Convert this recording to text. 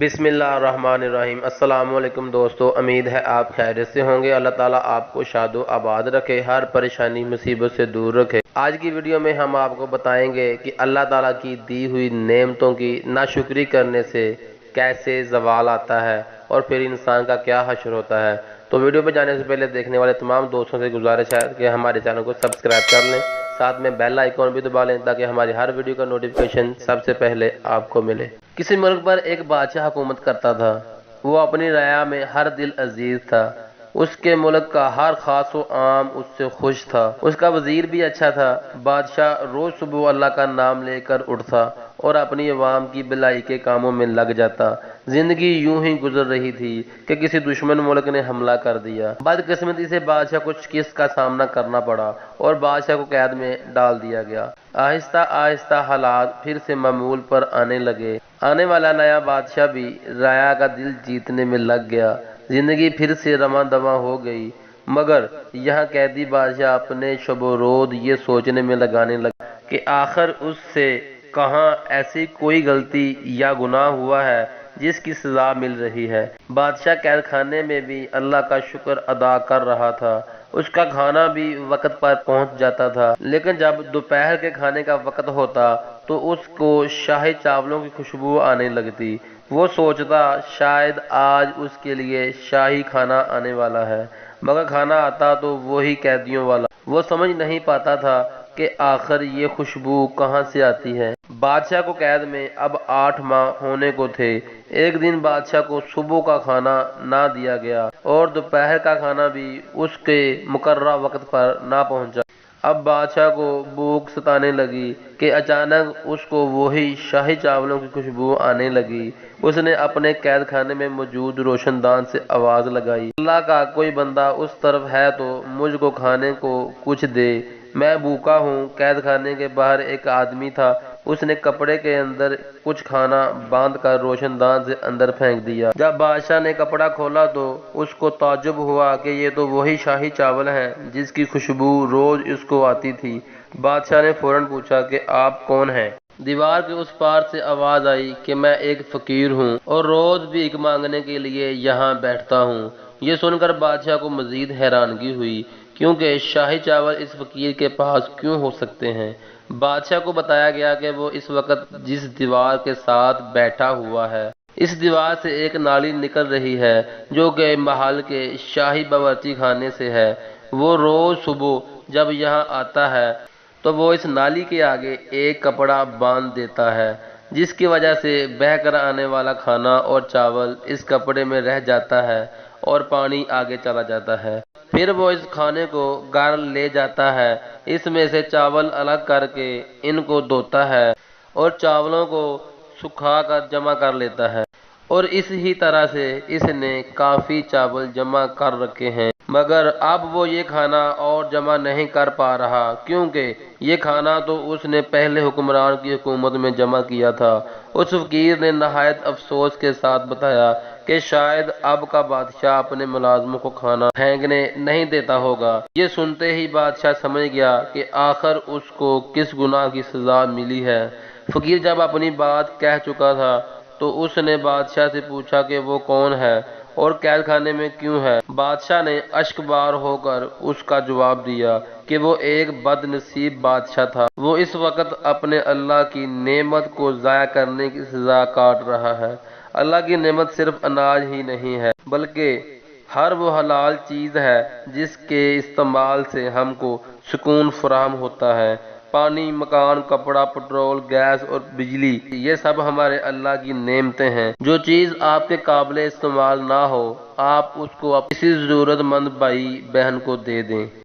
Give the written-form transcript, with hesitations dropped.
بسم اللہ الرحمن الرحیم۔ السلام علیکم دوستو، امید ہے آپ خیریت سے ہوں گے۔ اللہ تعالیٰ آپ کو شاد و آباد رکھے، ہر پریشانی مصیبت سے دور رکھے۔ آج کی ویڈیو میں ہم آپ کو بتائیں گے کہ اللہ تعالیٰ کی دی ہوئی نعمتوں کی ناشکری کرنے سے کیسے زوال آتا ہے اور پھر انسان کا کیا حشر ہوتا ہے۔ تو ویڈیو پہ جانے سے پہلے دیکھنے والے تمام دوستوں سے گزارش ہے کہ ہمارے چینل کو سبسکرائب کر لیں، ساتھ میں بیل آئیکن بھی دبا لیں تاکہ ہماری ہر ویڈیو کا نوٹیفیکیشن سب سے پہلے آپ کو ملے۔ کسی ملک پر ایک بادشاہ حکومت کرتا تھا۔ وہ اپنی رعایا میں ہر دل عزیز تھا۔ اس کے ملک کا ہر خاص و عام اس سے خوش تھا۔ اس کا وزیر بھی اچھا تھا۔ بادشاہ روز صبح اللہ کا نام لے کر اٹھتا اور اپنی عوام کی بھلائی کے کاموں میں لگ جاتا۔ زندگی یوں ہی گزر رہی تھی کہ کسی دشمن ملک نے حملہ کر دیا۔ بدقسمتی سے بادشاہ کو شکست کا سامنا کرنا پڑا اور بادشاہ کو قید میں ڈال دیا گیا۔ آہستہ آہستہ حالات پھر سے معمول پر آنے لگے۔ آنے والا نیا بادشاہ بھی رعایا کا دل جیتنے میں لگ گیا۔ زندگی پھر سے رواں دواں ہو گئی، مگر یہاں قیدی بادشاہ اپنے شب و روز یہ سوچنے میں لگانے لگا کہ آخر اس سے کہاں ایسی کوئی غلطی یا گناہ ہوا ہے جس کی سزا مل رہی ہے۔ بادشاہ قید خانے میں بھی اللہ کا شکر ادا کر رہا تھا۔ اس کا کھانا بھی وقت پر پہنچ جاتا تھا، لیکن جب دوپہر کے کھانے کا وقت ہوتا تو اس کو شاہی چاولوں کی خوشبو آنے لگتی۔ وہ سوچتا شاید آج اس کے لیے شاہی کھانا آنے والا ہے، مگر کھانا آتا تو وہی قیدیوں والا۔ وہ سمجھ نہیں پاتا تھا کہ آخر یہ خوشبو کہاں سے آتی ہے۔ بادشاہ کو قید میں اب 8 ماہ ہونے کو تھے۔ ایک دن بادشاہ کو صبح کا کھانا نہ دیا گیا اور دوپہر کا کھانا بھی اس کے مقررہ وقت پر نہ پہنچا۔ اب بادشاہ کو بھوک ستانے لگی کہ اچانک اس کو وہی شاہی چاولوں کی خوشبو آنے لگی۔ اس نے اپنے قید خانے میں موجود روشن دان سے آواز لگائی، اللہ کا کوئی بندہ اس طرف ہے تو مجھ کو کھانے کو کچھ دے، میں بھوکا ہوں۔ قید خانے کے باہر ایک آدمی تھا۔ اس نے کپڑے کے اندر کچھ کھانا باندھ کر روشن دان سے اندر پھینک دیا۔ جب بادشاہ نے کپڑا کھولا تو اس کو تعجب ہوا کہ یہ تو وہی شاہی چاول ہیں جس کی خوشبو روز اس کو آتی تھی۔ بادشاہ نے فوراً پوچھا کہ آپ کون ہیں؟ دیوار کے اس پار سے آواز آئی کہ میں ایک فقیر ہوں اور روز بھیک مانگنے کے لیے یہاں بیٹھتا ہوں۔ یہ سن کر بادشاہ کو مزید حیرانگی ہوئی، کیونکہ شاہی چاول اس فقیر کے پاس کیوں ہو سکتے ہیں؟ بادشاہ کو بتایا گیا کہ وہ اس وقت جس دیوار کے ساتھ بیٹھا ہوا ہے، اس دیوار سے ایک نالی نکل رہی ہے جو کہ محل کے شاہی باورچی خانے سے ہے۔ وہ روز صبح جب یہاں آتا ہے تو وہ اس نالی کے آگے ایک کپڑا باندھ دیتا ہے، جس کی وجہ سے بہہ کر آنے والا کھانا اور چاول اس کپڑے میں رہ جاتا ہے اور پانی آگے چلا جاتا ہے۔ پھر وہ اس کھانے کو گھر لے جاتا ہے، اس میں سے چاول الگ کر کے ان کو دھوتا ہے اور چاولوں کو سکھا کر جمع کر لیتا ہے، اور اس ہی طرح سے اس نے کافی چاول جمع کر رکھے ہیں۔ مگر اب وہ یہ کھانا اور جمع نہیں کر پا رہا، کیونکہ یہ کھانا تو اس نے پہلے حکمران کی حکومت میں جمع کیا تھا۔ اس فقیر نے نہایت افسوس کے ساتھ بتایا کہ شاید اب کا بادشاہ اپنے ملازموں کو کھانا پھینکنے نہیں دیتا ہوگا۔ یہ سنتے ہی بادشاہ سمجھ گیا کہ آخر اس کو کس گناہ کی سزا ملی ہے۔ فقیر جب اپنی بات کہہ چکا تھا تو اس نے بادشاہ سے پوچھا کہ وہ کون ہے اور قید خانے میں کیوں ہے۔ بادشاہ نے اشک بار ہو کر اس کا جواب دیا کہ وہ ایک بد نصیب بادشاہ تھا۔ وہ اس وقت اپنے اللہ کی نعمت کو ضائع کرنے کی سزا کاٹ رہا ہے۔ اللہ کی نعمت صرف اناج ہی نہیں ہے، بلکہ ہر وہ حلال چیز ہے جس کے استعمال سے ہم کو سکون فراہم ہوتا ہے۔ پانی، مکان، کپڑا، پٹرول، گیس اور بجلی، یہ سب ہمارے اللہ کی نعمتیں ہیں۔ جو چیز آپ کے قابل استعمال نہ ہو، آپ اس کو کسی ضرورت مند بھائی بہن کو دے دیں۔